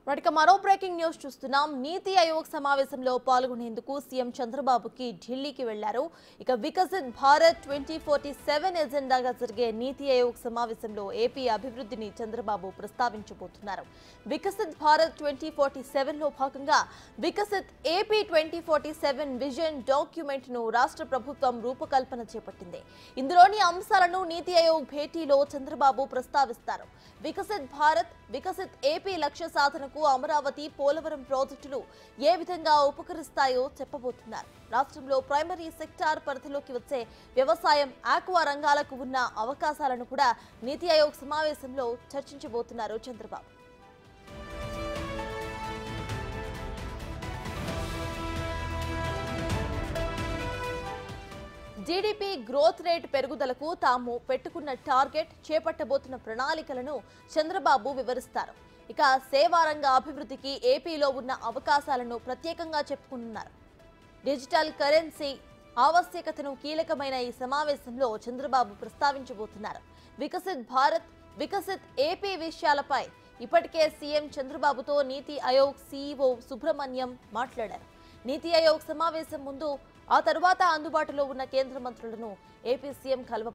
వాటిక మరో breaking news చూస్తున్నాం. నీతి ఆయోగ్ సమావేశంలో పాల్గొనేందుకు సీఎం చంద్రబాబుకి ఢిల్లీకి వెళ్లారు. ఇక వికసిత్ భారత్ 2047 ఎజెండాగా జరిగే నీతి ఆయోగ్ సమావేశంలో ఏపీ అభివృద్ధిని చంద్రబాబు ప్రస్తావించబోతున్నారు. వికసిత్ భారత్ 2047 లో భాగంగా వికసిత్ ఏపీ 2047 విజన్ డాక్యుమెంట్ ను రాష్ట్ర ప్రభుత్వం రూపకల్పన చేపట్టింది. ఇందులోని అంశాలను నీతి ఆయోగ్ భేటీలో చంద్రబాబు ప్రస్తావిస్తారు. వికసిత్ భారత్, వికసిత్ ఏపీ లక్ష్య సాధనకు అమరావతి, పోలవరం ప్రాజెక్టులు ఏ విధంగా ఉపకరిస్తాయో చెప్పబోతున్నారు. రాష్ట్రంలో ప్రైమరీ సెక్టార్ పరిధిలోకి వచ్చే వ్యవసాయం, ఆక్వా రంగాలకు ఉన్న అవకాశాలను కూడా నీతి ఆయోగ్ సమావేశంలో చర్చించబోతున్నారు చంద్రబాబు. జీడీపీ గ్రోత్ రేట్ పెరుగుదలకు తాము పెట్టుకున్న టార్గెట్, చేపట్టబోతున్న ప్రణాళికలను చంద్రబాబు వివరిస్తారు. ఇక సేవారంగ అభివృద్ధికి ఏపీలో ఉన్న అవకాశాలను ప్రత్యేకంగా చెప్పుకున్నారు. డిజిటల్ కరెన్సీ ఆవశ్యకతను కీలకమైన ఈ సమావేశంలో చంద్రబాబు ప్రస్తావించబోతున్నారు. వికసిత్ భారత్, వికసిత్ ఏపీ విషయాలపై ఇప్పటికే సీఎం చంద్రబాబుతో నీతి ఆయోగ్ సీఈఓ సుబ్రహ్మణ్యం మాట్లాడారు. నీతి ఆయోగ్ సమావేశం ముందు, ఆ తరువాత అందుబాటులో ఉన్న కేంద్ర మంత్రులను ఏపీ సీఎం కలవ